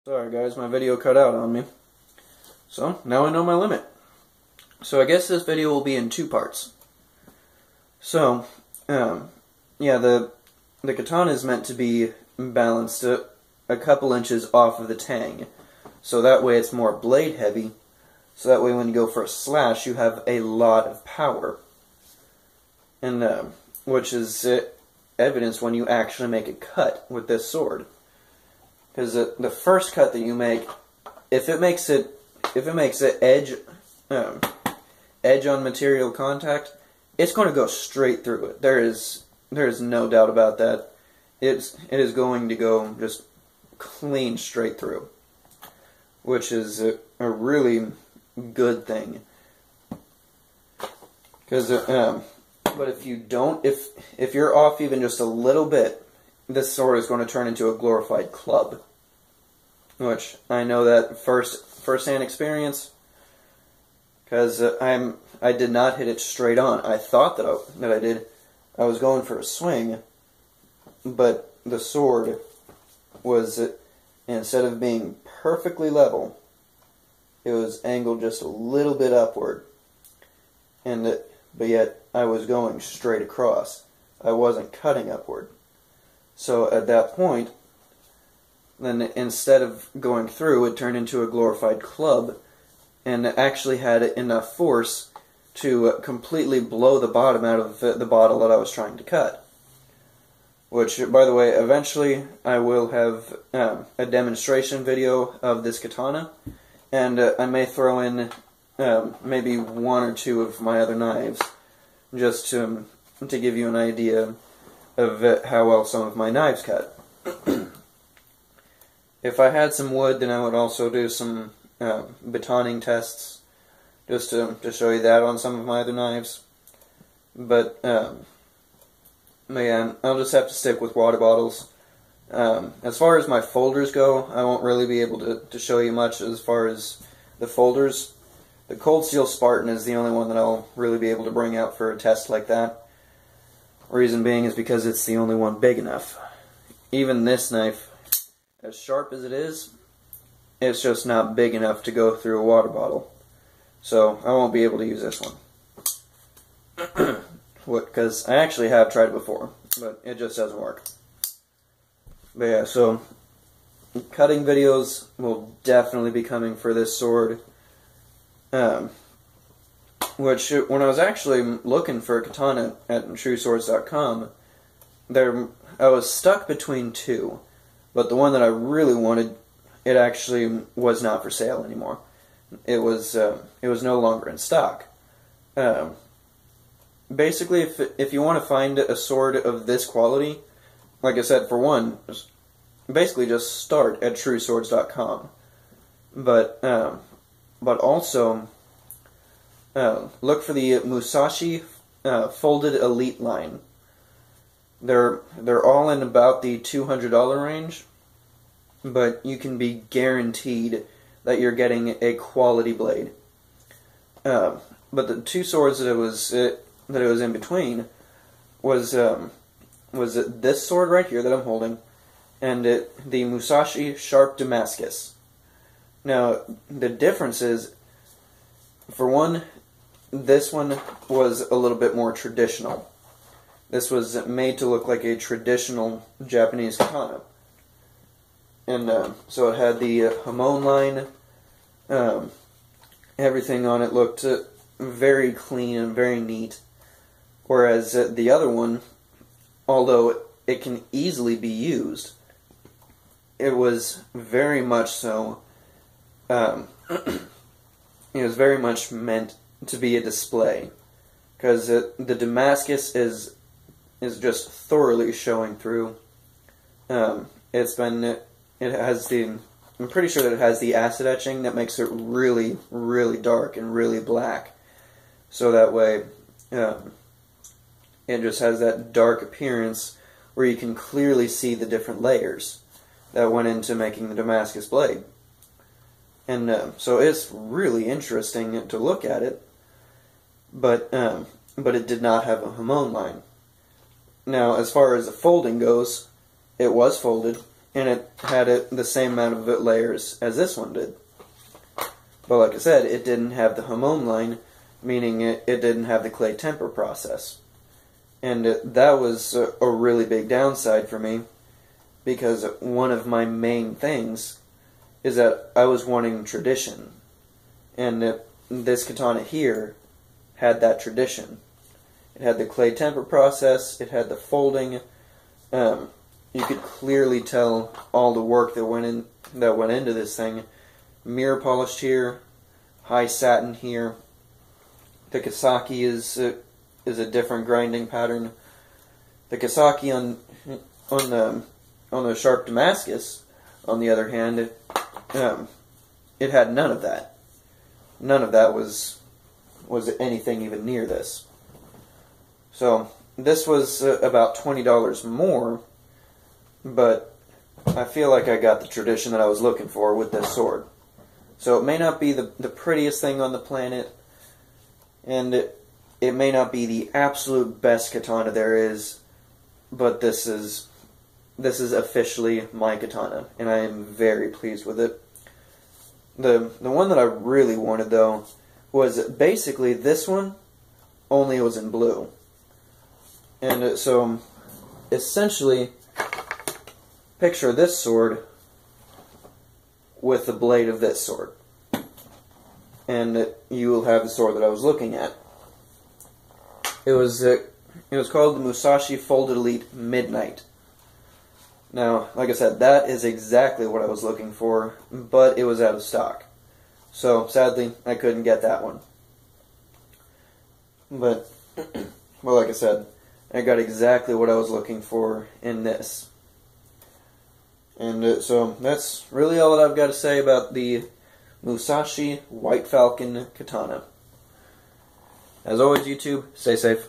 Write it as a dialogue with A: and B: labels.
A: Sorry guys, my video cut out on me. So, now I know my limit. So I guess this video will be in two parts. So, yeah, the katana is meant to be balanced a couple inches off of the tang. So that way it's more blade heavy. So that way when you go for a slash, you have a lot of power. And, which is evidenced when you actually make a cut with this sword. Because the first cut that you make, if it makes it edge on material contact, it's going to go straight through it. There is no doubt about that. It is going to go just clean straight through, which is a really good thing. Because but if you don't, if you're off even just a little bit, this sword is going to turn into a glorified club. Which I know that first-hand experience, because I did not hit it straight on. I thought that I did. I was going for a swing, but the sword was, instead of being perfectly level, it was angled just a little bit upward, but yet I was going straight across. I wasn't cutting upward. So at that point, then instead of going through, it turned into a glorified club, and actually had enough force to completely blow the bottom out of the bottle that I was trying to cut. Which, by the way, eventually I will have a demonstration video of this katana, and I may throw in maybe one or two of my other knives, just to give you an idea of how well some of my knives cut. If I had some wood, then I would also do some batoning tests, just to show you that on some of my other knives. But yeah, I'll just have to stick with water bottles. As far as my folders go, I won't really be able to show you much as far as the folders. The Cold Steel Spartan is the only one that I'll really be able to bring out for a test like that. Reason being is because it's the only one big enough. Even this knife, as sharp as it is, it's just not big enough to go through a water bottle. So I won't be able to use this one. Because I actually have tried it before, but it just doesn't work. But yeah, so cutting videos will definitely be coming for this sword. Which, when I was actually looking for a katana at TrueSwords.com, I was stuck between two. But the one that I really wanted, it actually was not for sale anymore. It was no longer in stock. Basically, if you want to find a sword of this quality, like I said, for one, basically just start at TrueSwords.com. But also look for the Musashi Folded Elite line. They're all in about the $200 range, but you can be guaranteed that you're getting a quality blade. But the two swords that it was in between was this sword right here that I'm holding, and the Musashi Sharp Damascus. Now the difference is, for one, this one was a little bit more traditional. This was made to look like a traditional Japanese katana. And so it had the hamon line. Everything on it looked very clean and very neat. Whereas the other one, although it can easily be used, it was very much so, it was very much meant to be a display. Because the Damascus is just thoroughly showing through. I'm pretty sure that it has the acid etching that makes it really, really dark and really black. So that way, it just has that dark appearance where you can clearly see the different layers that went into making the Damascus blade. And so it's really interesting to look at it, but it did not have a hamon line. Now, as far as the folding goes, it was folded. and it had the same amount of layers as this one did. But like I said, it didn't have the hamon line, meaning it didn't have the clay temper process. And that was a really big downside for me, because one of my main things is that I was wanting tradition. And this katana here had that tradition. It had the clay temper process, it had the folding. You could clearly tell all the work that went into this thing. Mirror polished here, high satin here. The Kasaki is a different grinding pattern. The Kasaki on the sharp Damascus, on the other hand, it had none of that. None of that was anything even near this. So this was about $20 more, but I feel like I got the tradition that I was looking for with this sword. So it may not be the prettiest thing on the planet, and it may not be the absolute best katana there is, but this is officially my katana, and I am very pleased with it. The one that I really wanted, though, was basically this one, only it was in blue. And so, essentially, picture this sword with the blade of this sword. And you will have the sword that I was looking at. It was called the Musashi Folded Elite Midnight. Now, like I said, that is exactly what I was looking for, but it was out of stock. So, sadly, I couldn't get that one. But, well, like I said, I got exactly what I was looking for in this. And so, that's really all that I've got to say about the Musashi White Falcon Katana. As always, YouTube, stay safe.